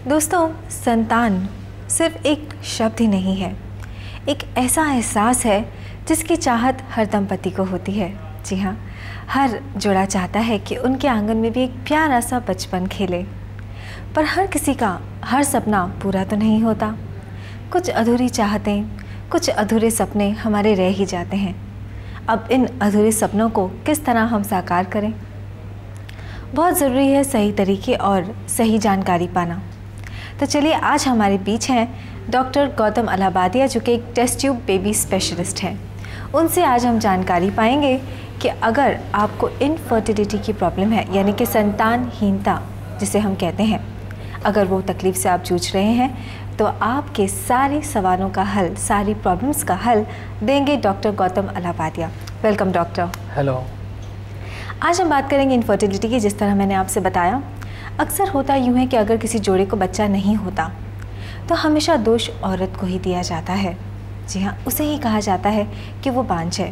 दोस्तों, संतान सिर्फ एक शब्द ही नहीं है, एक ऐसा एहसास है जिसकी चाहत हर दंपति को होती है। जी हाँ, हर जोड़ा चाहता है कि उनके आंगन में भी एक प्यारा सा बचपन खेले। पर हर किसी का हर सपना पूरा तो नहीं होता। कुछ अधूरी चाहतें, कुछ अधूरे सपने हमारे रह ही जाते हैं। अब इन अधूरे सपनों को किस तरह हम साकार करें, बहुत ज़रूरी है सही तरीके और सही जानकारी पाना। तो चलिए, आज हमारे बीच हैं डॉक्टर गौतम अलाहाबादिया, जो कि एक टेस्ट ट्यूब बेबी स्पेशलिस्ट हैं। उनसे आज हम जानकारी पाएंगे कि अगर आपको इनफर्टिलिटी की प्रॉब्लम है, यानी कि संतानहीनता जिसे हम कहते हैं, अगर वो तकलीफ़ से आप जूझ रहे हैं, तो आपके सारे सवालों का हल, सारी प्रॉब्लम्स का हल देंगे doctor Gautam Allahabadia. Welcome doctor. Hello. आज हम बात करेंगे इनफर्टिलिटी की। जिस तरह मैंने आपसे बताया, अक्सर होता यूँ है कि अगर किसी जोड़े को बच्चा नहीं होता तो हमेशा दोष औरत को ही दिया जाता है। जी हाँ, उसे ही कहा जाता है कि वो बांझ है,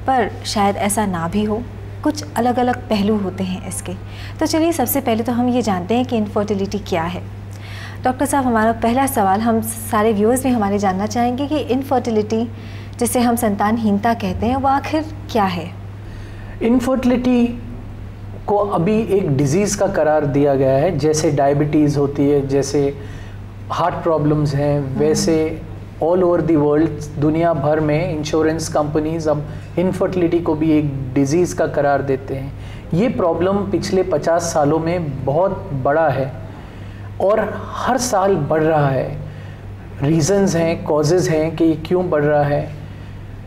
पर शायद ऐसा ना भी हो। कुछ अलग अलग पहलू होते हैं इसके। तो चलिए, सबसे पहले तो हम ये जानते हैं कि इनफर्टिलिटी क्या है। डॉक्टर साहब, हमारा पहला सवाल, हम सारे व्यूअर्स भी हमारे जानना चाहेंगे कि इनफर्टिलिटी, जिसे हम संतानहीनता कहते हैं, वो आखिर क्या है। इनफर्टिलिटी को अभी एक डिजीज़ का करार दिया गया है। जैसे डायबिटीज़ होती है, जैसे हार्ट प्रॉब्लम्स हैं, वैसे ऑल ओवर दी वर्ल्ड, दुनिया भर में इंश्योरेंस कंपनीज अब इनफर्टिलिटी को भी एक डिजीज़ का करार देते हैं। ये प्रॉब्लम पिछले 50 सालों में बहुत बड़ा है और हर साल बढ़ रहा है। रीजंस हैं, कॉजेज़ हैं कि ये क्यों बढ़ रहा है।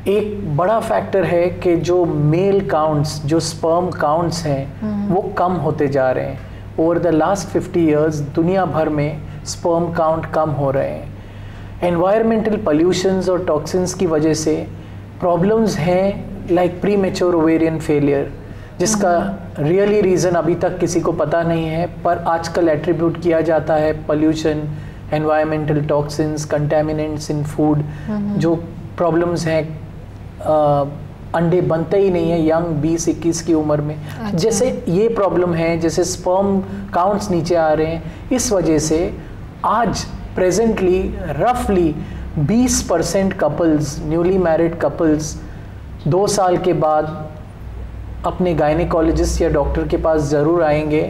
एक बड़ा फैक्टर है कि जो मेल काउंट्स, जो स्पर्म काउंट्स हैं, वो कम होते जा रहे हैं। ओवर द लास्ट 50 इयर्स दुनिया भर में स्पर्म काउंट कम हो रहे हैं। एनवायरमेंटल पॉल्यूशंस और टॉक्सिन्स की वजह से प्रॉब्लम्स हैं, like pre mature ovarian failure, जिसका रियली रीज़न अभी तक किसी को पता नहीं है, पर आजकल एट्रीब्यूट किया जाता है पॉल्यूशन, एनवायरमेंटल टॉक्सिन्स, कंटेमिनेंट्स इन फूड। जो प्रॉब्लम्स हैं, अंडे बनते ही नहीं है यंग 20-21 की उम्र में। अच्छा। जैसे ये प्रॉब्लम है, जैसे स्पर्म काउंट्स नीचे आ रहे हैं, इस वजह से आज प्रेजेंटली रफली 20% कपल्स, न्यूली मैरिड कपल्स 2 साल के बाद अपने गायनेकोलॉजिस्ट या डॉक्टर के पास ज़रूर आएंगे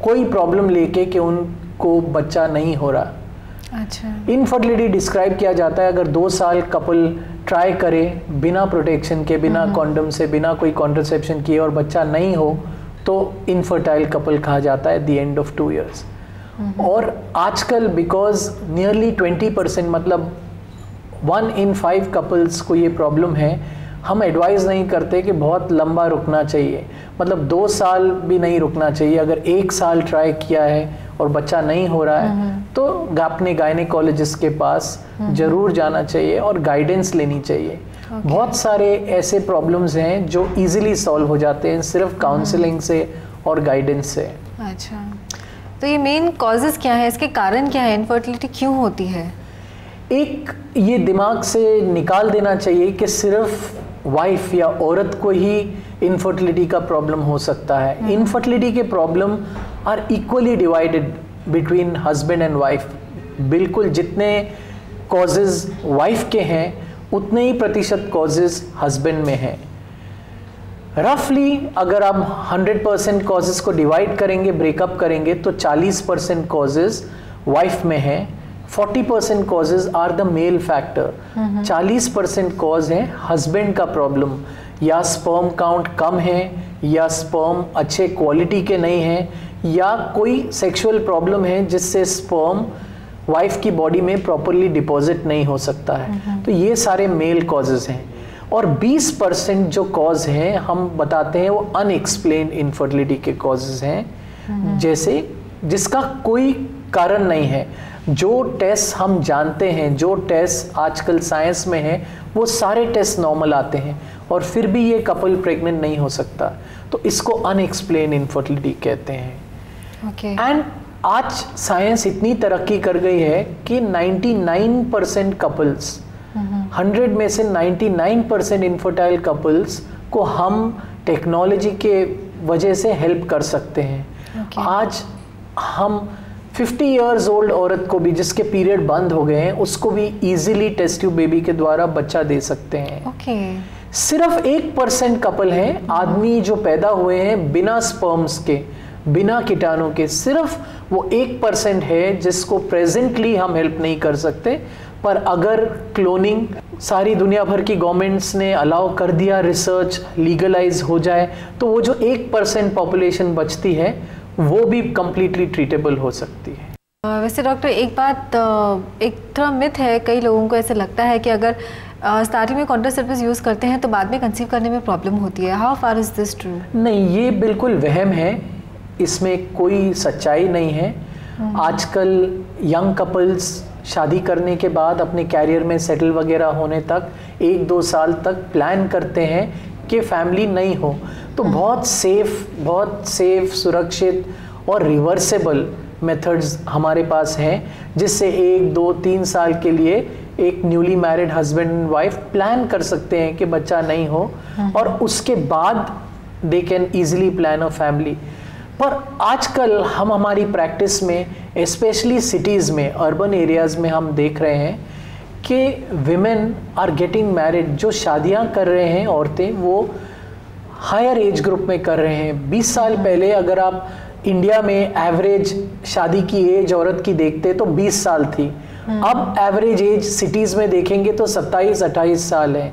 कोई प्रॉब्लम लेके कि उनको बच्चा नहीं हो रहा। अच्छा। इनफर्टिलिटी डिस्क्राइब किया जाता है अगर 2 साल कपल ट्राई करे बिना प्रोटेक्शन के, बिना कॉन्डम से, बिना कोई कॉन्ट्रसेप्शन किए और बच्चा नहीं हो, तो इनफर्टाइल कपल कहा जाता है at the end of 2 years. और आजकल बिकॉज नियरली 20%, मतलब 1 in 5 कपल्स को ये प्रॉब्लम है, हम एडवाइज़ नहीं करते कि बहुत लंबा रुकना चाहिए, मतलब 2 साल भी नहीं रुकना चाहिए। अगर 1 साल ट्राई किया है और बच्चा नहीं हो रहा है तो अपने गायनेकोलॉजिस्ट के पास ज़रूर जाना चाहिए और गाइडेंस लेनी चाहिए। बहुत सारे ऐसे प्रॉब्लम्स हैं जो इजीली सॉल्व हो जाते हैं सिर्फ काउंसलिंग से और गाइडेंस से। अच्छा, तो ये मेन कॉजेज़ क्या है, इसके कारण क्या है, इनफर्टिलिटी क्यों होती है? एक ये दिमाग से निकाल देना चाहिए कि सिर्फ वाइफ या औरत को ही इनफर्टिलिटी का प्रॉब्लम हो सकता है। इनफर्टिलिटी के problem are equally divided between husband and wife. बिल्कुल जितने कॉजेज़ वाइफ के हैं उतने ही प्रतिशत कॉजेज़ हस्बैंड में हैं। रफली अगर आप 100% कॉजेज़ को डिवाइड करेंगे, ब्रेकअप करेंगे, तो 40% कॉजेज़ वाइफ में हैं, 40% causes are the male factor. 40% cause है हस्बैंड का प्रॉब्लम, या स्पर्म काउंट कम है, या स्पर्म अच्छे क्वालिटी के नहीं हैं, या कोई सेक्सुअल प्रॉब्लम है जिससे स्पर्म वाइफ की बॉडी में प्रॉपरली डिपॉजिट नहीं हो सकता है। तो ये सारे मेल कॉजेज़ हैं। और 20% जो कॉज हैं हम बताते हैं वो अनएक्सप्लेन्ड इनफर्टिलिटी के कॉजेज़ हैं, जैसे जिसका कोई कारण नहीं है। जो टेस्ट हम जानते हैं, जो टेस्ट आजकल साइंस में है, वो सारे टेस्ट नॉर्मल आते हैं और फिर भी ये कपल प्रेग्नेंट नहीं हो सकता, तो इसको अनएक्सप्लेन इनफर्टिलिटी कहते हैं। एंड आज साइंस इतनी तरक्की कर गई है कि 99% कपल्स, 100 में से 99% इनफर्टाइल कपल्स को हम टेक्नोलॉजी के वजह से हेल्प कर सकते हैं। आज हम 50 इयर्स ओल्ड औरत को भी जिसके पीरियड बंद हो गए हैं उसको भी इजीली टेस्ट ट्यूब बेबी के द्वारा बच्चा दे सकते हैं। ओके। सिर्फ 1% कपल हैं, आदमी जो पैदा हुए हैं बिना स्पर्म्स के, बिना कीटाणु के, सिर्फ वो 1% है जिसको प्रेजेंटली हम हेल्प नहीं कर सकते। पर अगर क्लोनिंग सारी दुनिया भर की गवर्नमेंट्स ने अलाउ कर दिया, रिसर्च लीगलाइज हो जाए, तो वो जो 1% पॉपुलेशन बचती है वो भी कंप्लीटली ट्रीटेबल हो सकती है। वैसे डॉक्टर एक बात, एक थोड़ा मिथ है, कई लोगों को ऐसा लगता है कि अगर स्टार्टिंग में कॉन्ट्रासेप्टिव्स यूज़ करते हैं तो बाद में कंसीव करने में प्रॉब्लम होती है। How far is this true? नहीं, ये बिल्कुल वहम है, इसमें कोई सच्चाई नहीं है। आजकल यंग कपल्स शादी करने के बाद अपने कैरियर में सेटल वगैरह होने तक 1-2 साल तक प्लान करते हैं कि फैमिली नहीं हो, तो बहुत सेफ सुरक्षित और रिवर्सेबल मेथड्स हमारे पास हैं जिससे 1-2-3 साल के लिए एक newly married husband and wife plan कर सकते हैं कि बच्चा नहीं हो, और उसके बाद they can easily plan a family. पर आजकल हम हमारी प्रैक्टिस में स्पेशली सिटीज़ में, अर्बन एरियाज़ में हम देख रहे हैं कि विमेन आर गेटिंग मैरिड, जो शादियां कर रहे हैं औरतें वो हायर एज ग्रुप में कर रहे हैं। 20 साल पहले अगर आप इंडिया में एवरेज शादी की एज औरत की देखते तो 20 साल थी, अब एवरेज एज सिटीज़ में देखेंगे तो 27-28 साल है।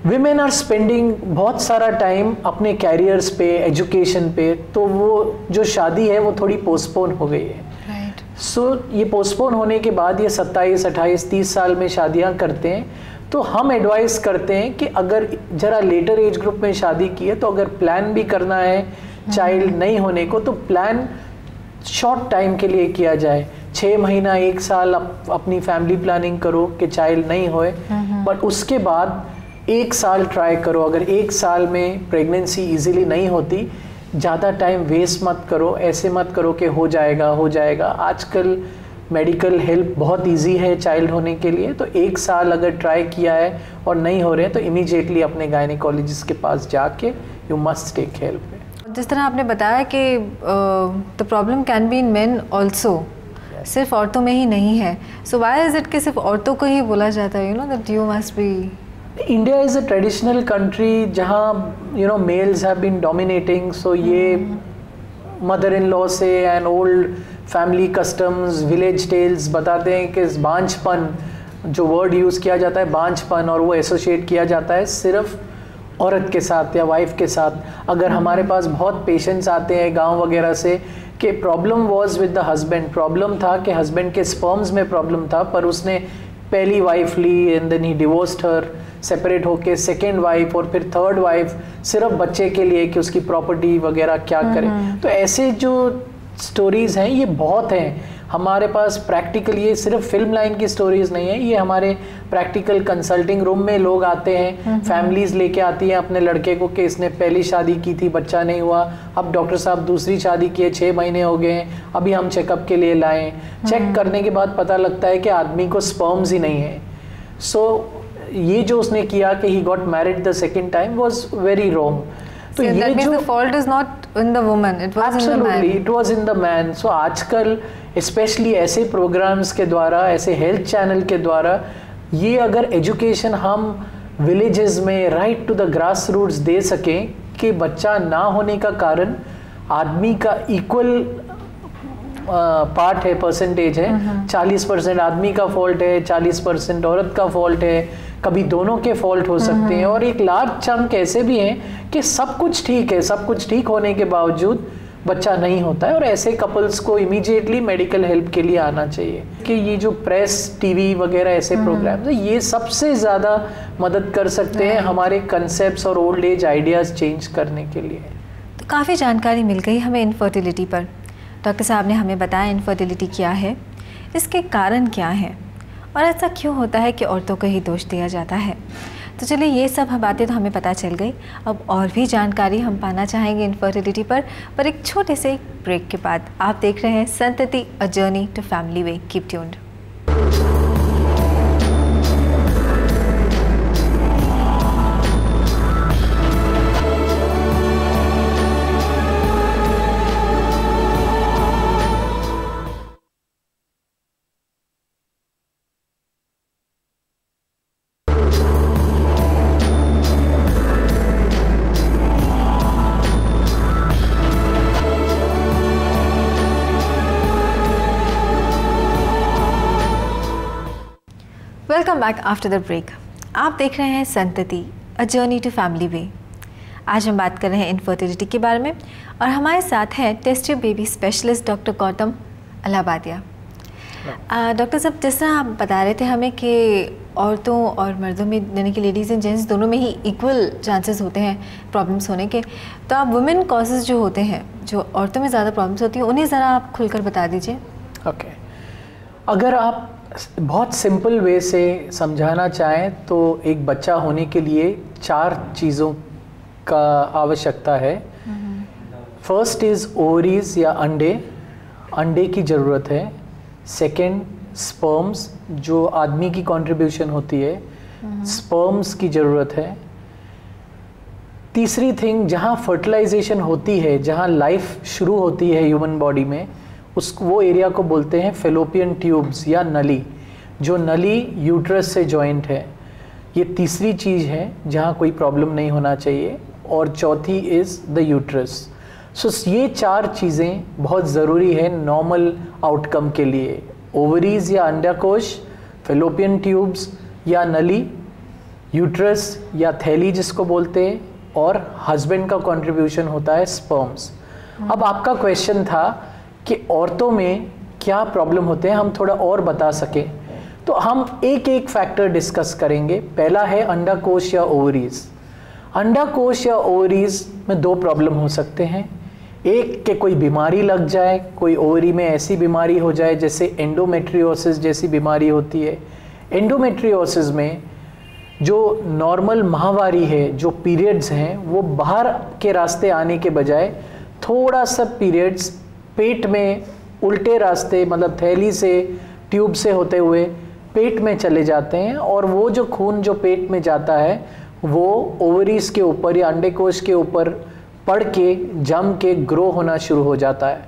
विमेन आर स्पेंडिंग बहुत सारा टाइम अपने कैरियर्स पे, एजुकेशन पे, तो वो जो शादी है वो थोड़ी पोस्टपोन हो गई है। सो ये पोस्टपोन होने के बाद ये 27, 28, 30 साल में शादियां करते हैं। तो हम एडवाइस करते हैं कि अगर जरा लेटर एज ग्रुप में शादी की है तो अगर प्लान भी करना है चाइल्ड नहीं होने को तो प्लान शॉर्ट टाइम के लिए किया जाए। 6 महीना 1 साल अपनी फैमिली प्लानिंग करो कि चाइल्ड नहीं होए, बट उसके बाद 1 साल ट्राई करो। अगर 1 साल में प्रेगनेंसी इजीली नहीं होती, ज़्यादा टाइम वेस्ट मत करो, ऐसे मत करो कि हो जाएगा। आजकल मेडिकल हेल्प बहुत इजी है चाइल्ड होने के लिए, तो 1 साल अगर ट्राई किया है और नहीं हो रहे हैं तो इमीडिएटली अपने गायनेकोलॉजिस्ट के पास जाके यू मस्ट टेक हेल्प। जिस तरह आपने बताया कि the problem can be in main also, सिर्फ औरतों में ही नहीं है। सो व्हाई इज इट कि सिर्फ औरतों को ही बोला जाता है that you must be. India is a traditional country जहाँ males have been dominating, so ये मदर इन लॉ से and old family customs, village tales बताते हैं कि बांझपन, जो वर्ड यूज़ किया जाता है बांझपन, और वो एसोसिएट किया जाता है सिर्फ औरत के साथ या वाइफ के साथ। अगर हमारे पास बहुत पेशेंट्स आते हैं गांव वगैरह से कि problem was with the husband, problem था कि हस्बैंड के स्पर्म्स में प्रॉब्लम था, पर उसने पहली वाइफ ली and then he divorced her, separate होके सेकेंड वाइफ और फिर थर्ड वाइफ सिर्फ बच्चे के लिए कि उसकी प्रॉपर्टी वगैरह क्या करे। तो ऐसे जो स्टोरीज हैं ये बहुत हैं हमारे पास प्रैक्टिकल। ये सिर्फ फिल्म लाइन की स्टोरीज नहीं है, ये हमारे प्रैक्टिकल कंसल्टिंग रूम में लोग आते हैं, फैमिलीज लेके आती हैं अपने लड़के को कि इसने पहली शादी की थी, बच्चा नहीं हुआ, अब डॉक्टर साहब दूसरी शादी किए, 6 महीने हो गए हैं, अभी हम चेकअप के लिए लाएं। चेक करने के बाद पता लगता है कि आदमी को स्पर्म्स ही नहीं है। सो ये जो उसने किया कि he got married the second time was very wrong. तो ये जो fault is not in the woman, it was in the man. It was in the man. So आजकल स्पेशली ऐसे प्रोग्राम्स के द्वारा, ऐसे हेल्थ चैनल के द्वारा, ये अगर एजुकेशन हम विलेजेस में right to the grass roots दे सकें कि बच्चा ना होने का कारण आदमी का इक्वल पार्ट है, परसेंटेज है, 40% आदमी का फॉल्ट है, 40% औरत का फॉल्ट है, कभी दोनों के फॉल्ट हो सकते हैं, और एक लार्ज चंक ऐसे भी हैं कि सब कुछ ठीक है, सब कुछ ठीक होने के बावजूद बच्चा नहीं होता है, और ऐसे कपल्स को इमीडिएटली मेडिकल हेल्प के लिए आना चाहिए। कि ये जो प्रेस, टीवी वगैरह ऐसे प्रोग्राम्स हैं, ये सबसे ज़्यादा मदद कर सकते हैं हमारे कंसेप्ट्स और ओल्ड एज आइडियाज़ चेंज करने के लिए। तो काफ़ी जानकारी मिल गई हमें इनफर्टिलिटी पर। डॉक्टर साहब ने हमें बताया इनफर्टिलिटी क्या है, इसके कारण क्या हैं, और ऐसा क्यों होता है कि औरतों को ही दोष दिया जाता है। तो चलिए ये सब बातें तो हमें पता चल गई, अब और भी जानकारी हम पाना चाहेंगे इनफर्टिलिटी पर एक छोटे से ब्रेक के बाद। आप देख रहे हैं Santati, a journey to family way. Keep tuned. Welcome back after the break. आप देख रहे हैं Santati, a journey to family way. आज हम बात कर रहे हैं इनफर्टिलिटी के बारे में और हमारे साथ हैं test tube baby specialist doctor Gautam Allahabadia. Doctor साहब, जिस तरह आप बता रहे थे हमें कि औरतों और मर्दों में, यानी कि लेडीज़ एंड जेंट्स दोनों में ही इक्वल चांसेस होते हैं प्रॉब्लम्स होने के, तो आप वुमेन कॉजेज़ जो होते हैं, जो औरतों में ज़्यादा प्रॉब्लम्स होती हैं, उन्हें ज़रा आप खुलकर बता दीजिए। ओके, अगर आप बहुत सिंपल वे से समझाना चाहें तो एक बच्चा होने के लिए 4 चीज़ों का आवश्यकता है। फर्स्ट इज़ ओवरीज या अंडे की ज़रूरत है। सेकंड, स्पर्म्स, जो आदमी की कंट्रीब्यूशन होती है, स्पर्म्स की ज़रूरत है। तीसरी थिंग, जहाँ फर्टिलाइजेशन होती है, जहाँ लाइफ शुरू होती है ह्यूमन बॉडी में, वो एरिया को बोलते हैं फेलोपियन ट्यूब्स या नली, जो नली यूट्रस से जॉइंट है। ये तीसरी चीज़ है जहाँ कोई प्रॉब्लम नहीं होना चाहिए। और चौथी इज़ द यूट्रस। सो ये 4 चीज़ें बहुत ज़रूरी है नॉर्मल आउटकम के लिए। ओवरीज या अंडाकोश, फेलोपियन ट्यूब्स या नली, यूट्रस या थैली जिसको बोलते हैं, और हस्बैंड का कंट्रीब्यूशन होता है स्पर्म्स। अब आपका क्वेश्चन था कि औरतों में क्या प्रॉब्लम होते हैं, हम थोड़ा और बता सकें तो हम एक एक फैक्टर डिस्कस करेंगे। पहला है अंडाकोश या ओवरीज। अंडाकोश या ओवरीज में 2 प्रॉब्लम हो सकते हैं। एक के कोई बीमारी लग जाए, कोई ओवरी में ऐसी बीमारी हो जाए जैसे एंडोमेट्रियोसिस जैसी बीमारी होती है। एंडोमेट्रियोसिस में जो नॉर्मल माहवारी है, जो पीरियड्स हैं, वो बाहर के रास्ते आने के बजाय थोड़ा सा पीरियड्स पेट में उल्टे रास्ते, मतलब थैली से, ट्यूब से होते हुए पेट में चले जाते हैं, और वो जो खून जो पेट में जाता है वो ओवरीज के ऊपर या अंडेकोश के ऊपर पड़ के जम के ग्रो होना शुरू हो जाता है।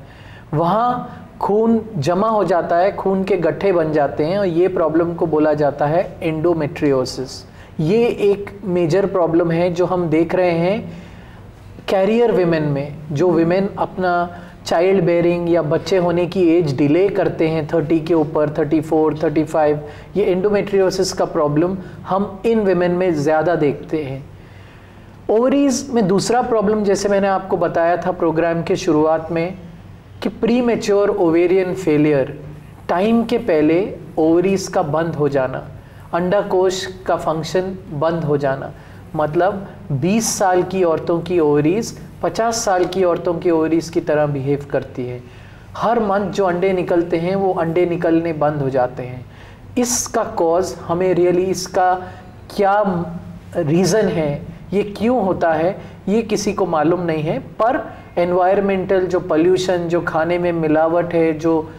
वहाँ खून जमा हो जाता है, खून के गड्ढे बन जाते हैं, और ये प्रॉब्लम को बोला जाता है एंडोमेट्रियोसिस। ये एक मेजर प्रॉब्लम है जो हम देख रहे हैं कैरियर विमेन में। जो विमेन अपना चाइल्ड बेयरिंग या बच्चे होने की एज डिले करते हैं 30 के ऊपर, 34, 35, ये एंडोमेट्रियोसिस का प्रॉब्लम हम इन विमेन में ज़्यादा देखते हैं। ओवरीज में दूसरा प्रॉब्लम, जैसे मैंने आपको बताया था प्रोग्राम के शुरुआत में, कि pre mature ovarian failure, time के पहले ओवरीज का बंद हो जाना, अंडाकोश का फंक्शन बंद हो जाना। मतलब 20 साल की औरतों की ओवरीज 50 साल की औरतों की ओवरीज की तरह बिहेव करती है। हर मंथ जो अंडे निकलते हैं वो अंडे निकलने बंद हो जाते हैं। इसका कॉज हमें रियली, इसका क्या रीज़न है, ये क्यों होता है, ये किसी को मालूम नहीं है। पर एनवायरमेंटल जो पोल्यूशन, जो खाने में मिलावट है, जो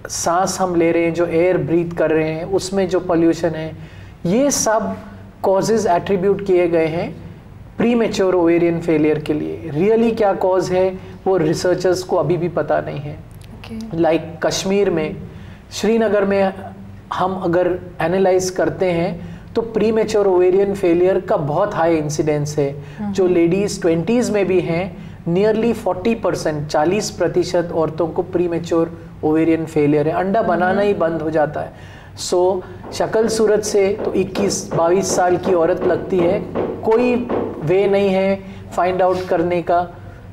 सांस हम ले रहे हैं, जो एयर ब्रीथ कर रहे हैं, उसमें जो पोल्यूशन है, ये सब कॉजेज़ एट्रीब्यूट किए गए हैं प्री मैच्योर ओवेरियन फेलियर के लिए। रियली क्या कॉज है वो रिसर्चर्स को अभी भी पता नहीं है। लाइक कश्मीर में, श्रीनगर में हम अगर एनालाइज करते हैं तो प्री मैच्योर ओवेरियन फेलियर का बहुत हाई इंसिडेंस है। जो लेडीज़ 20s में भी हैं, नियरली 40%, 40% औरतों को प्री मैच्योर ओवेरियन फेलियर है। अंडा बनाना ही बंद हो जाता है। सो शक्ल सूरत से तो 21-22 साल की औरत लगती है, कोई वे नहीं है फाइंड आउट करने का।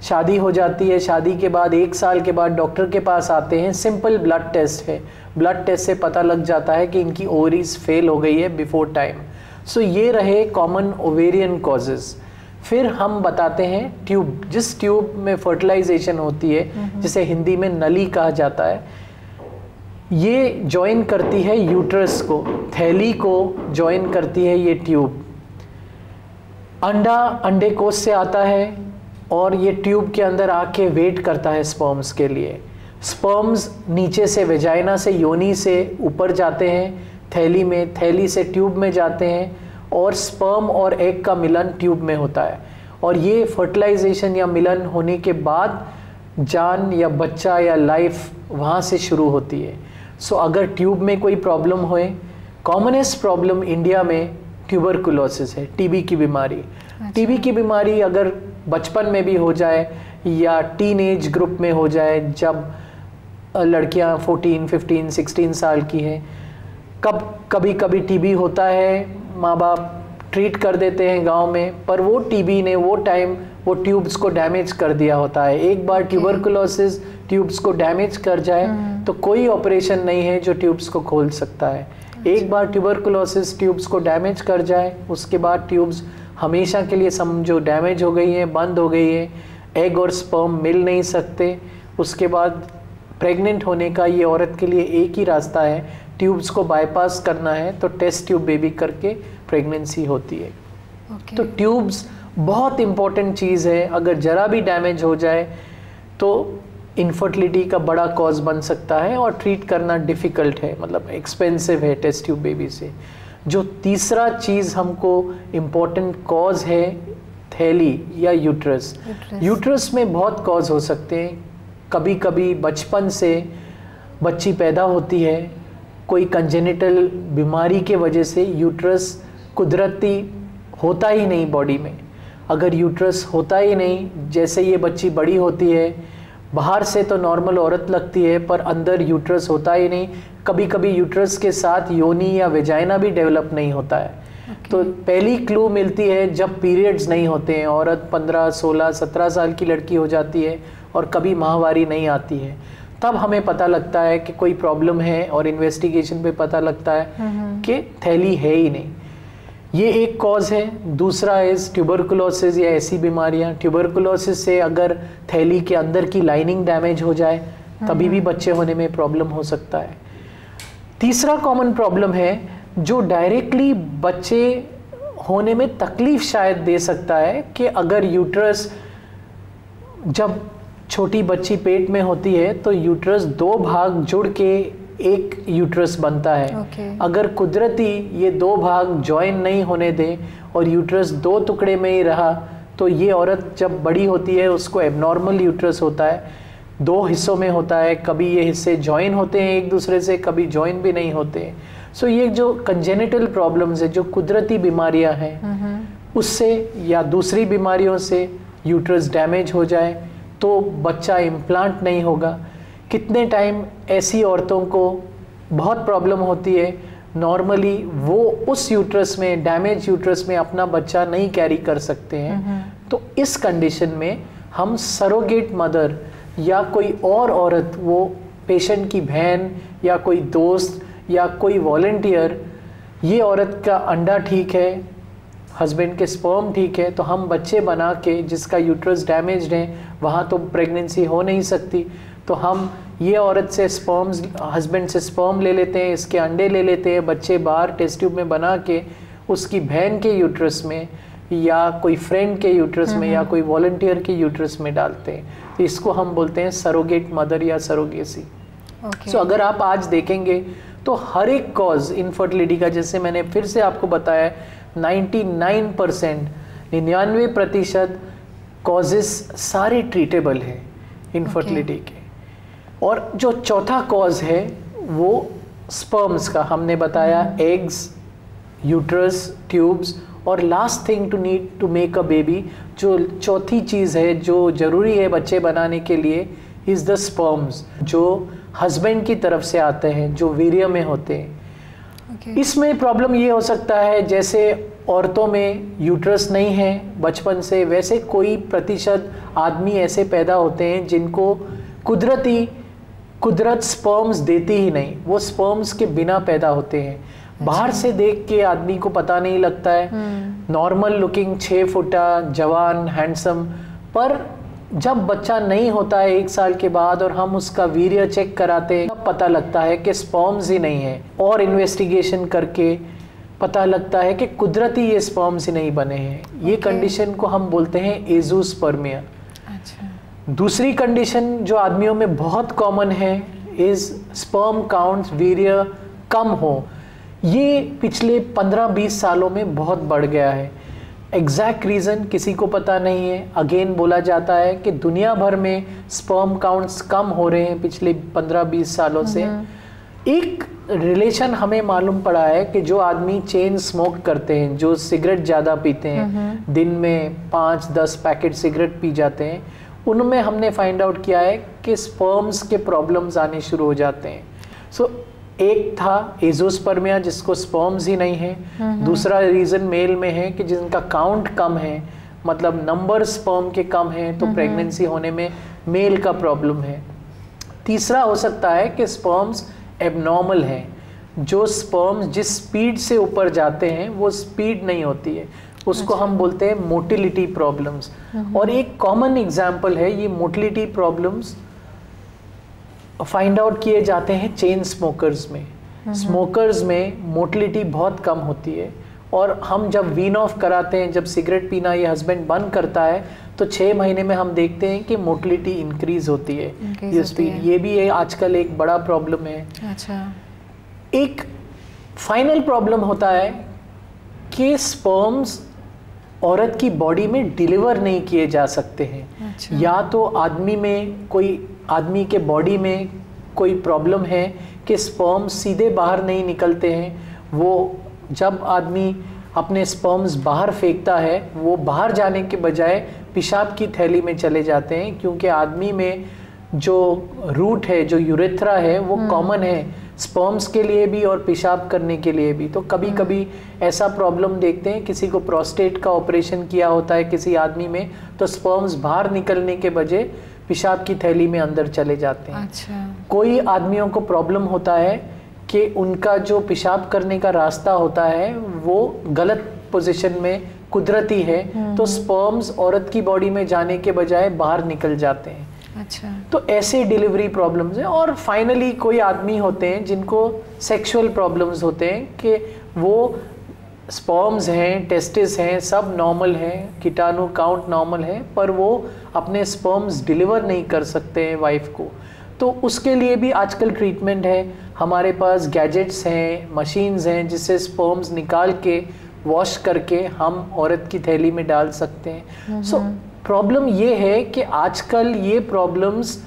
शादी हो जाती है, शादी के बाद 1 साल के बाद डॉक्टर के पास आते हैं, सिंपल ब्लड टेस्ट है, ब्लड टेस्ट से पता लग जाता है कि इनकी ओवरीज फेल हो गई है बिफोर टाइम। सो ये रहे कॉमन ओवेरियन कॉजेज़। फिर हम बताते हैं ट्यूब, जिस ट्यूब में फर्टिलाइजेशन होती है, जिसे हिंदी में नली कहा जाता है, ये जॉइन करती है यूट्रस को, थैली को जॉइन करती है ये ट्यूब। अंडा अंडेकोश से आता है और ये ट्यूब के अंदर आके वेट करता है स्पर्म्स के लिए। स्पर्म्स नीचे से वेजाइना से, योनि से ऊपर जाते हैं थैली में, थैली से ट्यूब में जाते हैं, और स्पर्म और एग का मिलन ट्यूब में होता है। और ये फर्टिलाइजेशन या मिलन होने के बाद जान या बच्चा या लाइफ वहाँ से शुरू होती है। सो अगर ट्यूब में कोई प्रॉब्लम होए, कॉमनेस्ट प्रॉब्लम इंडिया में ट्यूबरकुलोसिस है, टीबी की बीमारी। टीबी की बीमारी अगर बचपन में भी हो जाए या टीन एज ग्रुप में हो जाए, जब लड़कियां 14, 15, 16 साल की हैं, कभी कभी टीबी होता है, माँ बाप ट्रीट कर देते हैं गांव में, पर वो टीबी ने वो टाइम वो ट्यूब्स को डैमेज कर दिया होता है। एक बार ट्यूबरकुलोसिस ट्यूब्स को डैमेज कर जाए तो कोई ऑपरेशन नहीं है जो ट्यूब्स को खोल सकता है। एक बार ट्यूबरकुलोसिस ट्यूब्स को डैमेज कर जाए, उसके बाद ट्यूब्स हमेशा के लिए समझो डैमेज हो गई है, बंद हो गई है, एग और स्पर्म मिल नहीं सकते। उसके बाद प्रेग्नेंट होने का ये औरत के लिए एक ही रास्ता है, ट्यूब्स को बाईपास करना है, तो टेस्ट ट्यूब बेबी करके प्रेगनेंसी होती है। तो ट्यूब्स बहुत इम्पोर्टेंट चीज़ है, अगर ज़रा भी डैमेज हो जाए तो इनफर्टिलिटी का बड़ा कॉज बन सकता है और ट्रीट करना डिफ़िकल्ट है, मतलब एक्सपेंसिव है टेस्ट ट्यूब बेबी से। जो तीसरा चीज़ हमको इम्पोर्टेंट कॉज है, थैली या यूट्रस। यूट्रस में बहुत कॉज हो सकते हैं। कभी कभी बचपन से बच्ची पैदा होती है, कोई कंजेनिटल बीमारी के वजह से यूट्रस कुदरती होता ही नहीं बॉडी में। अगर यूट्रस होता ही नहीं, जैसे ये बच्ची बड़ी होती है, बाहर से तो नॉर्मल औरत लगती है पर अंदर यूट्रस होता ही नहीं। कभी कभी यूट्रस के साथ योनी या वेजाइना भी डेवलप नहीं होता है। तो पहली क्लू मिलती है जब पीरियड्स नहीं होते हैं, औरत 15, 16, 17 साल की लड़की हो जाती है और कभी माहवारी नहीं आती है, तब हमें पता लगता है कि कोई प्रॉब्लम है और इन्वेस्टिगेशन पे पता लगता है कि थैली है ही नहीं। ये एक कॉज है। दूसरा इज ट्यूबरकुलोसिस या ऐसी बीमारियां। ट्यूबरकुलोसिस से अगर थैली के अंदर की लाइनिंग डैमेज हो जाए तभी भी बच्चे होने में प्रॉब्लम हो सकता है। तीसरा कॉमन प्रॉब्लम है जो डायरेक्टली बच्चे होने में तकलीफ शायद दे सकता है कि अगर यूट्रस, जब छोटी बच्ची पेट में होती है तो यूट्रस 2 भाग जुड़ के एक यूट्रस बनता है। अगर कुदरती ये 2 भाग ज्वाइन नहीं होने दे और यूट्रस 2 टुकड़े में ही रहा तो ये औरत जब बड़ी होती है उसको एबनॉर्मल यूट्रस होता है, 2 हिस्सों में होता है। कभी ये हिस्से ज्वाइन होते हैं एक दूसरे से, कभी ज्वाइन भी नहीं होते। सो ये जो कंजेनिटल प्रॉब्लम्स है, जो कुदरती बीमारियां हैं, उससे या दूसरी बीमारियों से यूट्रस डैमेज हो जाए तो बच्चा इम्प्लांट नहीं होगा। कितने टाइम ऐसी औरतों को बहुत प्रॉब्लम होती है, नॉर्मली वो उस यूट्रस में, डैमेज यूट्रस में अपना बच्चा नहीं कैरी कर सकते हैं। तो इस कंडीशन में हम सरोगेट मदर या कोई और औरत, वो पेशेंट की बहन या कोई दोस्त या कोई वॉलंटियर, ये औरत का अंडा ठीक है, हस्बैंड के स्पर्म ठीक है, तो हम बच्चे बना के, जिसका यूट्रस डैमेज्ड है वहाँ तो प्रेगनेंसी हो नहीं सकती, तो हम ये औरत से स्पर्म्स, हस्बैंड से स्पर्म ले लेते हैं, इसके अंडे ले लेते हैं, बच्चे बाहर टेस्ट ट्यूब में बना के उसकी बहन के यूट्रस में या कोई फ्रेंड के यूट्रस में या कोई वॉलंटियर के यूट्रस में डालते हैं। तो इसको हम बोलते हैं सरोगेट मदर या सरोगेसी। सो अगर आप आज देखेंगे तो हर एक कॉज इनफर्टिलिटी का, जैसे मैंने फिर से आपको बताया, 99%, 99% कॉजेस सारे ट्रीटेबल हैं इनफर्टिलिटी के। और जो चौथा कॉज है वो स्पर्म्स का, हमने बताया एग्स, यूट्रस, ट्यूब्स, और last thing to need to make a baby, जो चौथी चीज़ है जो ज़रूरी है बच्चे बनाने के लिए, इज़ द स्पर्म्स, जो हस्बैंड की तरफ से आते हैं, जो वीर्य में होते हैं। इसमें प्रॉब्लम ये हो सकता है, जैसे औरतों में यूट्रस नहीं है बचपन से, वैसे कोई प्रतिशत आदमी ऐसे पैदा होते हैं जिनको कुदरत स्पर्म्स देती ही नहीं, वो स्पर्म्स के बिना पैदा होते हैं। बाहर से देख के आदमी को पता नहीं लगता है, नॉर्मल लुकिंग, 6 फुटा, जवान, हैंडसम, पर जब बच्चा नहीं होता है 1 साल के बाद और हम उसका वीर्य चेक कराते हैं, तब पता लगता है कि स्पर्म्स ही नहीं है, और इन्वेस्टिगेशन करके पता लगता है कि कुदरती ये स्पर्म्स ही नहीं बने हैं। ये कंडीशन को हम बोलते हैं एज़ोस्पर्मिया। दूसरी कंडीशन जो आदमियों में बहुत कॉमन है इज स्पर्म काउंट, वीर्य कम हो। ये पिछले 15-20 सालों में बहुत बढ़ गया है। एग्जैक्ट रीज़न किसी को पता नहीं है। अगेन बोला जाता है कि दुनिया भर में स्पर्म काउंट्स कम हो रहे हैं पिछले 15-20 सालों से। एक रिलेशन हमें मालूम पड़ा है कि जो आदमी चेन स्मोक करते हैं, जो सिगरेट ज़्यादा पीते हैं, दिन में 5-10 पैकेट सिगरेट पी जाते हैं, उनमें हमने फाइंड आउट किया है कि स्पर्म्स के प्रॉब्लम्स आने शुरू हो जाते हैं। सो एक था एजोस्पर्मिया जिसको स्पर्म्स ही नहीं है, दूसरा रीजन मेल में है कि जिनका काउंट कम है, मतलब नंबर स्पर्म के कम है, तो प्रेगनेंसी होने में मेल का प्रॉब्लम है। तीसरा हो सकता है कि स्पर्म्स एबनॉर्मल हैं, जो स्पर्म्स जिस स्पीड से ऊपर जाते हैं वो स्पीड नहीं होती है, उसको हम बोलते हैं मोटिलिटी प्रॉब्लम्स। और एक कॉमन एग्जांपल है, ये मोटिलिटी प्रॉब्लम्स फाइंड आउट किए जाते हैं चेन स्मोकर्स में। स्मोकर्स में मोटिलिटी बहुत कम होती है, और हम जब वीन ऑफ कराते हैं, जब सिगरेट पीना ये हस्बैंड बंद करता है, तो 6 महीने में हम देखते हैं कि मोटिलिटी इंक्रीज होती है, ये स्पीड। ये भी है आजकल एक बड़ा प्रॉब्लम है। अच्छा। एक फाइनल प्रॉब्लम होता है कि स्पर्म्स औरत की बॉडी में डिलीवर नहीं किए जा सकते हैं। अच्छा। या तो आदमी के बॉडी में कोई प्रॉब्लम है कि स्पर्म्स सीधे बाहर नहीं निकलते हैं, वो जब आदमी अपने स्पर्म्स बाहर फेंकता है वो बाहर जाने के बजाय पेशाब की थैली में चले जाते हैं, क्योंकि आदमी में जो रूट है, जो यूरेथ्रा है, वो कॉमन है स्पर्म्स के लिए भी और पेशाब करने के लिए भी। तो कभी कभी ऐसा प्रॉब्लम देखते हैं, किसी को प्रोस्टेट का ऑपरेशन किया होता है किसी आदमी में, तो स्पर्म्स बाहर निकलने के बजाय पेशाब की थैली में अंदर चले जाते हैं। अच्छा। कोई आदमियों को प्रॉब्लम होता है कि उनका जो पेशाब करने का रास्ता होता है वो गलत पोजीशन में कुदरती है, तो स्पर्म्स औरत की बॉडी में जाने के बजाय बाहर निकल जाते हैं। अच्छा। तो ऐसे डिलीवरी प्रॉब्लम्स हैं। और फाइनली कोई आदमी होते हैं जिनको सेक्सुअल प्रॉब्लम्स होते हैं कि वो स्पर्म्स हैं, टेस्टिस हैं, सब नॉर्मल हैं, कीटाणु काउंट नॉर्मल है, पर वो अपने स्पर्म्स डिलीवर नहीं कर सकते हैं वाइफ को। तो उसके लिए भी आजकल ट्रीटमेंट है, हमारे पास गैजेट्स हैं, मशीन्स हैं, जिससे स्पर्म्स निकाल के वॉश करके हम औरत की थैली में डाल सकते हैं। सो प्रॉब्लम ये है कि आजकल ये प्रॉब्लम्स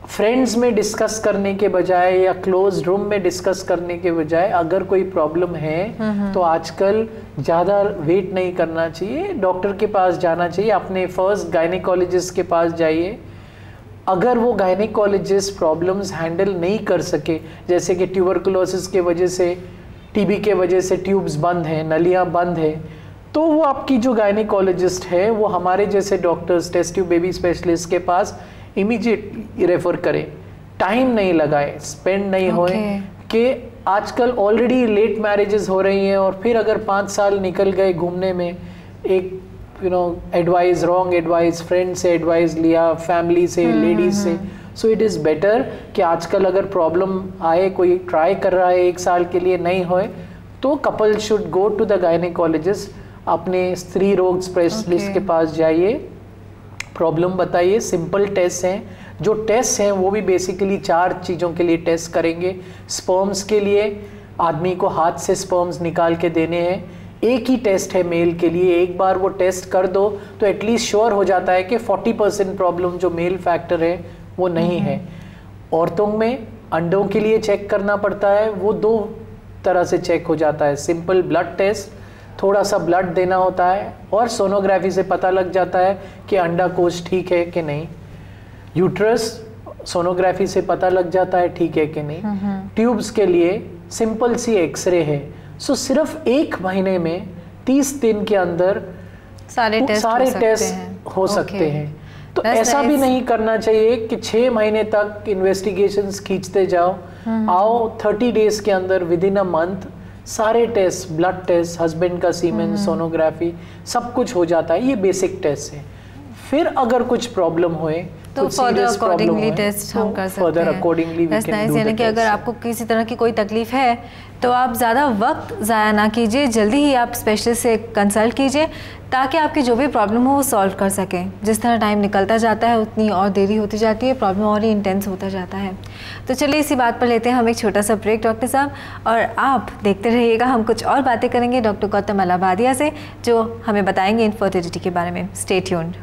फ्रेंड्स में डिस्कस करने के बजाय या क्लोज रूम में डिस्कस करने के बजाय, अगर कोई प्रॉब्लम है तो आजकल ज़्यादा वेट नहीं करना चाहिए, डॉक्टर के पास जाना चाहिए, अपने फर्स्ट गायनेकोलॉजिस्ट के पास जाइए। अगर वो गायनेकोलॉजिस्ट प्रॉब्लम्स हैंडल नहीं कर सके, जैसे कि ट्यूबरकुलोसिस के वजह से, टीबी के वजह से ट्यूब्स बंद हैं, नलियाँ बंद हैं, तो वो आपकी जो गायनेकोलॉजिस्ट है वो हमारे जैसे doctors, test tube baby specialist के पास इमीडिएटली रेफर करें, टाइम नहीं लगाए, स्पेंड नहीं होए कि आजकल ऑलरेडी लेट मैरिजेस हो रही हैं, और फिर अगर 5 साल निकल गए घूमने में, एक एडवाइस, रॉन्ग एडवाइस, फ्रेंड से एडवाइस लिया, फैमिली से, लेडीज से। सो इट इज़ बेटर कि आजकल अगर प्रॉब्लम आए, कोई ट्राई कर रहा है 1 साल के लिए नहीं होए, तो couple should go to the gynaecologist, अपने स्त्री रोग स्पेशलिस्ट के पास जाइए, प्रॉब्लम बताइए, सिंपल टेस्ट हैं। जो टेस्ट हैं वो भी बेसिकली 4 चीज़ों के लिए टेस्ट करेंगे। स्पर्म्स के लिए आदमी को हाथ से स्पर्म्स निकाल के देने हैं, एक ही टेस्ट है मेल के लिए। एक बार वो टेस्ट कर दो तो एटलीस्ट श्योर हो जाता है कि 40% प्रॉब्लम जो मेल फैक्टर है वो नहीं है। औरतों में अंडों के लिए चेक करना पड़ता है, वो 2 तरह से चेक हो जाता है, सिंपल ब्लड टेस्ट, थोड़ा सा ब्लड देना होता है, और सोनोग्राफी से पता लग जाता है कि अंडाकोश ठीक है कि नहीं। यूट्रस सोनोग्राफी से पता लग जाता है ठीक है कि नहीं। ट्यूब्स के लिए सिंपल सी एक्सरे है। सो सिर्फ 1 महीने में 30 दिन के अंदर सारे टेस्ट हो सकते हैं। तो ऐसा भी नहीं करना चाहिए कि 6 महीने तक इन्वेस्टिगेशंस खींचते जाओ। आओ 30 डेज के अंदर, विद इन अ मंथ, सारे टेस्ट, ब्लड टेस्ट, हस्बैंड का सीमेन, सोनोग्राफी, सब कुछ हो जाता है। ये बेसिक टेस्ट है। फिर अगर कुछ प्रॉब्लम हुए तो फर्दर अकॉर्डिंगली टेस्ट हम कर सकते हैं। यानी कि अगर आपको किसी तरह की कोई तकलीफ है तो आप ज़्यादा वक्त ज़ाया ना कीजिए, जल्दी ही आप स्पेशलिस्ट से कंसल्ट कीजिए, ताकि आपकी जो भी प्रॉब्लम हो वो सॉल्व कर सकें। जिस तरह टाइम निकलता जाता है उतनी और देरी होती जाती है, प्रॉब्लम और ही इंटेंस होता जाता है। तो चलिए इसी बात पर लेते हैं हम एक छोटा सा ब्रेक डॉक्टर साहब, और आप देखते रहिएगा, हम कुछ और बातें करेंगे डॉक्टर गौतम अलाहाबादिया से, जो हमें बताएंगे इनफर्टिलिटी के बारे में। Stay tuned.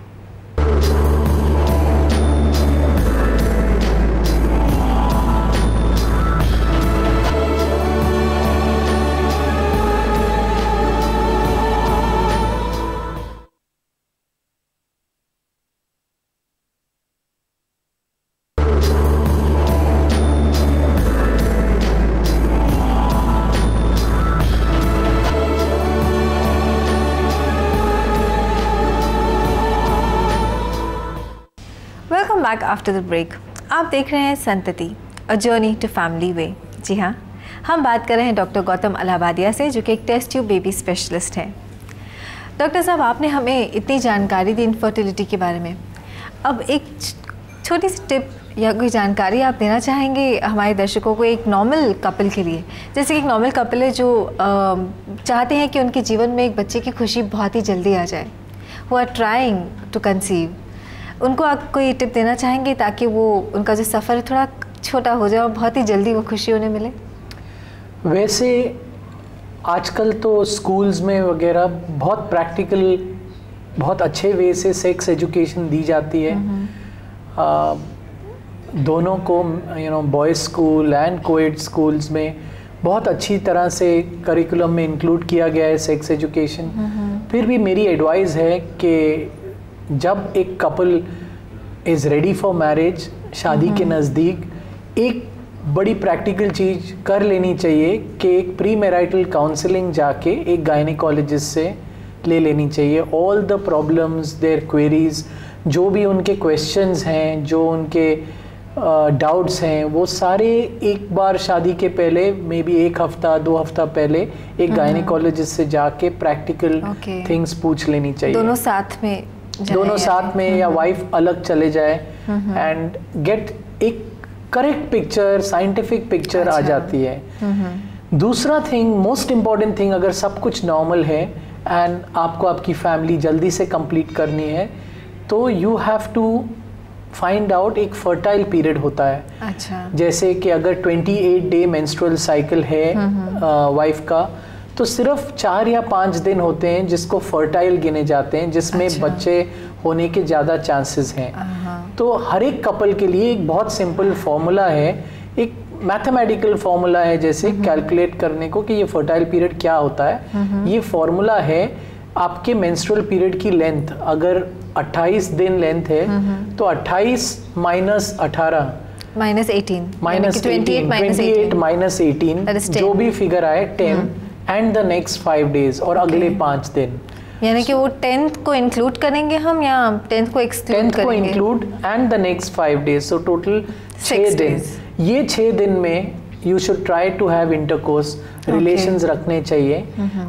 Back after the break. आप देख रहे हैं Santati, a journey to family way. जी हाँ, हम बात कर रहे हैं डॉक्टर गौतम अलाहाबादिया से, जो कि एक टेस्ट ट्यूब बेबी स्पेशलिस्ट हैं। डॉक्टर साहब, आपने हमें इतनी जानकारी दी इनफर्टिलिटी के बारे में। अब एक छोटी सी टिप या कोई जानकारी आप देना चाहेंगे हमारे दर्शकों को, एक नॉर्मल कपल के लिए? जैसे कि एक नॉर्मल कपल है जो चाहते हैं कि उनके जीवन में एक बच्चे की खुशी बहुत ही जल्दी आ जाए, वो आर ट्राइंग टू कंसीव, उनको आप कोई टिप देना चाहेंगे ताकि वो उनका जो सफ़र है थोड़ा छोटा हो जाए और बहुत ही जल्दी वो खुशी उन्हें मिले? वैसे आजकल तो स्कूल्स में वगैरह बहुत प्रैक्टिकल, बहुत अच्छे वे से सेक्स एजुकेशन दी जाती है। दोनों को boys school and coed schools में बहुत अच्छी तरह से करिकुलम में इंक्लूड किया गया है सेक्स एजुकेशन। फिर भी मेरी एडवाइस है कि जब एक couple is ready for marriage, शादी के नज़दीक, एक बड़ी प्रैक्टिकल चीज़ कर लेनी चाहिए कि एक प्री मैरिटल काउंसलिंग जाके एक गायनेकोलॉजिस्ट से ले लेनी चाहिए। All the problems, their queries, जो भी उनके क्वेश्चंस हैं, जो उनके डाउट्स हैं, वो सारे एक बार शादी के पहले, मे बी 1 हफ्ता 2 हफ्ता पहले एक गायनेकोलॉजिस्ट से जाके प्रैक्टिकल थिंग्स पूछ लेनी चाहिए। दोनों साथ में या वाइफ अलग चले जाए एंड गेट एक करेक्ट पिक्चर, साइंटिफिक पिक्चर आ जाती है। दूसरा थिंग, मोस्ट इम्पॉर्टेंट थिंग, अगर सब कुछ नॉर्मल है एंड आपको आपकी फैमिली जल्दी से कंप्लीट करनी है, तो you have to find out एक फर्टाइल पीरियड होता है। अच्छा। जैसे कि अगर 28 डे मेंस्ट्रुअल साइकिल है वाइफ का, तो सिर्फ 4 या 5 दिन होते हैं जिसको फर्टाइल गिने जाते हैं, जिसमें बच्चे होने के ज़्यादा चांसेस हैं। तो हर एक कपल के लिए एक बहुत सिंपल फॉर्मूला है, एक मैथमेटिकल फॉर्मूला है जैसे कैलकुलेट करने को कि ये फर्टाइल पीरियड क्या होता है। ये फॉर्मूला है आपके मेंस्ट्रुअल पीरियड की लेंथ, अगर 28 दिन लेंथ है तो 28 माइनस 18 माइनस 18 28 माइनस 18 जो भी फिगर आए 10 एंड द नेक्स्ट 5 डेज और अगले 5 दिन। यानी कि वो 10th को इंक्लूड करेंगे हम या 10th को एक्सक्लूड करेंगे? 10th को include and the next 5 days, so total 6 दिन। ये 6 दिन में you should try to have intercourse, relations रखने चाहिए।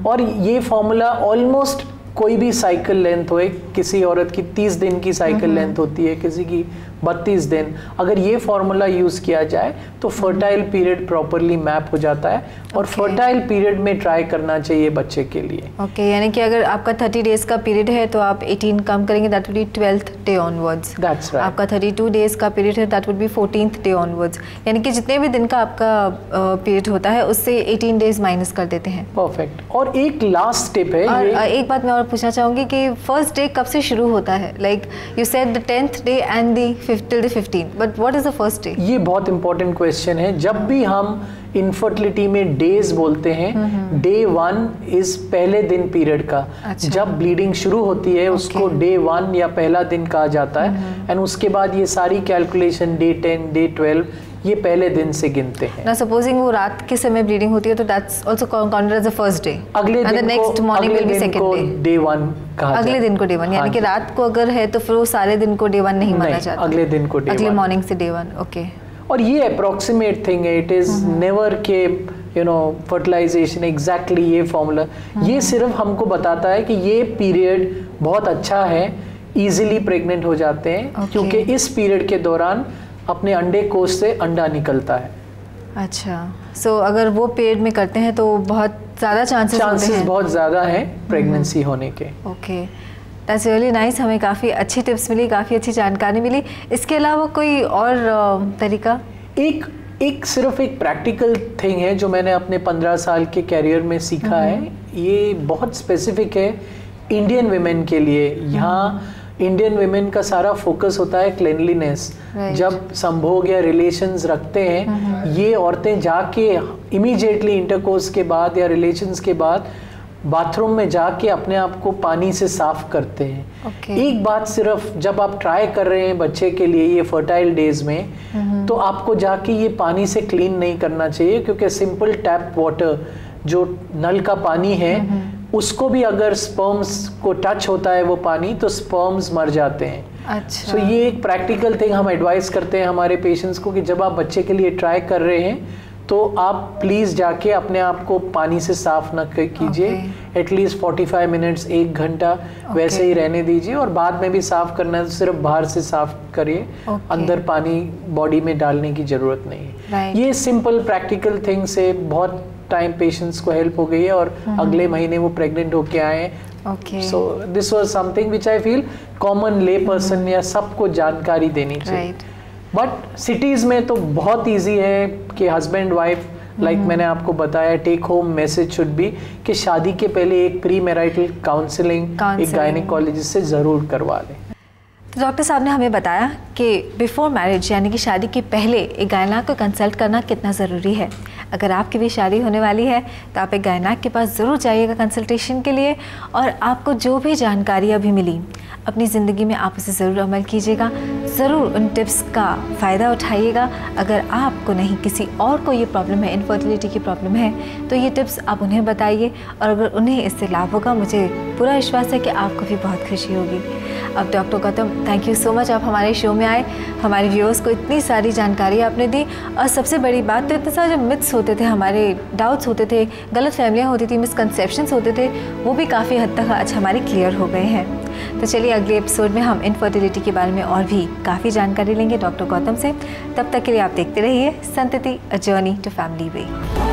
और ये फॉर्मूला ऑलमोस्ट कोई भी साइकिल लेंथ हो, किसी औरत की 30 दिन की साइकिल लेंथ होती है, किसी की 32 दिन, अगर ये फॉर्मूला यूज़ किया जाए तो फर्टाइल पीरियड प्रॉपरली मैप हो जाता है और फर्टाइल पीरियड में ट्राई करना चाहिए बच्चे के लिए। यानी कि अगर आपका 30 डेज का पीरियड है तो आप 18 कम करेंगे, that would be 12th day onwards. That's right. आपका 32 डेज का पीरियड है, that would be 14th day onwards. यानी कि जितने भी दिन का आपका पीरियड होता है उससे 18 डेज माइनस कर देते हैं। परफेक्ट। और एक लास्ट टिप है, और एक बात मैं और पूछना चाहूँगी कि फर्स्ट डे कब से शुरू होता है? Like you said the 10th day and the 15th, but what is the first day? ये बहुत इंपॉर्टेंट क्वेश्चन है। जब भी हम इनफर्टिलिटी में डेज बोलते हैं, डे 1 इज पहले दिन पीरियड का। अच्छा। जब ब्लीडिंग शुरू होती है उसको डे 1 या पहला दिन कहा जाता है एंड उसके बाद ये सारी कैलकुलेशन डे 10, डे 12 ये पहले दिन से गिनते हैं। ना सपोजिंग वो रात के समय ब्लीडिंग होती है तो that's also counted as the first day. अगले दिन को next morning will be second day, day 1 कहा जाता है। अगले दिन को डे 1, यानी कि रात को अगर है तो फिर वो सारे दिन को डे 1 नहीं माना जाता, अगले दिन को डे 1, अगले मॉर्निंग से डे 1। ओके। और ये अप्रोक्सीमेट थिंग है, इट इज नेवर के फर्टिलाइजेशन एग्जैक्टली ये फॉर्मूला। ये सिर्फ हमको बताता है कि ये पीरियड बहुत अच्छा है, इजीली प्रेग्नेंट हो जाते हैं क्योंकि इस पीरियड के दौरान अपने अंडे कोश से अंडा निकलता है। अच्छा, सो अगर वो पीरियड में करते हैं तो बहुत ज़्यादा चांसेस बहुत ज़्यादा हैं प्रेगनेंसी होने के। Okay, that's really nice. हमें काफ़ी अच्छी टिप्स मिली, काफ़ी अच्छी जानकारी मिली। इसके अलावा कोई और तरीका? एक सिर्फ एक प्रैक्टिकल थिंग है जो मैंने अपने 15 साल के कैरियर में सीखा है। ये बहुत स्पेसिफिक है इंडियन विमेन के लिए। यहाँ इंडियन विमेन का सारा फोकस होता है क्लेनलीनेस। जब संभोग या रिलेशंस रखते हैं, ये औरतें जाके इमीडिएटली इंटरकोर्स के बाद या रिलेशंस के बाद बाथरूम में जाके अपने आप को पानी से साफ करते हैं। एक बात सिर्फ जब आप ट्राई कर रहे हैं बच्चे के लिए ये फर्टाइल डेज में, तो आपको जाके ये पानी से क्लीन नहीं करना चाहिए क्योंकि सिंपल टैप वाटर जो नल का पानी है उसको भी अगर स्पर्म्स को टच होता है वो पानी तो स्पर्म्स मर जाते हैं। अच्छा। सो ये एक प्रैक्टिकल थिंग हम एडवाइस करते हैं हमारे पेशेंट्स को कि जब आप बच्चे के लिए ट्राई कर रहे हैं तो आप प्लीज़ जाके अपने आप को पानी से साफ न कीजिए, एटलीस्ट 45 मिनट्स, 1 घंटा वैसे ही रहने दीजिए, और बाद में भी साफ करना है तो सिर्फ बाहर से साफ करिए, अंदर पानी बॉडी में डालने की ज़रूरत नहीं है। ये सिंपल प्रैक्टिकल थिंग से बहुत टाइम पेशेंट्स को हेल्प हो गई है और अगले महीने वो प्रेग्नेंट होके आए हैं। So this was something which I feel common ले पर्सन या सबको जानकारी देनी चाहिए। बट सिटीज़ में तो बहुत इजी है कि हस्बैंड वाइफ, लाइक मैंने आपको बताया, take home message should be कि शादी के पहले एक प्री मैरिटल काउंसलिंग एक गायनेकोलॉजिस्ट से ज़रूर करवा लें। तो डॉक्टर साहब ने हमें बताया कि बिफोर मैरिज यानी कि शादी के पहले एक गायनेक को कंसल्ट करना कितना ज़रूरी है। अगर आपकी भी शादी होने वाली है तो आप एक गायनेक के पास ज़रूर जाइएगा कंसल्टेशन के लिए, और आपको जो भी जानकारी अभी मिली अपनी ज़िंदगी में आप उसे ज़रूर अमल कीजिएगा, ज़रूर उन टिप्स का फ़ायदा उठाइएगा। अगर आपको नहीं किसी और को ये प्रॉब्लम है, इनफर्टिलिटी की प्रॉब्लम है, तो ये टिप्स आप उन्हें बताइए, और अगर उन्हें इससे लाभ होगा मुझे पूरा विश्वास है कि आपको भी बहुत खुशी होगी। अब doctor Gautam, thank you so much, आप हमारे शो में आए, हमारे व्यूअर्स को इतनी सारी जानकारी आपने दी, और सबसे बड़ी बात तो इतने सारे जो मिथ्स होते थे, हमारे डाउट्स होते थे, गलत फहमियाँ होती थी, मिसकंसेप्शंस होते थे, वो भी काफ़ी हद तक आज हमारे क्लियर हो गए हैं। तो चलिए अगले एपिसोड में हम इनफर्टिलिटी के बारे में और भी काफ़ी जानकारी लेंगे डॉक्टर गौतम से। तब तक के लिए आप देखते रहिए Santati, a journey to family way.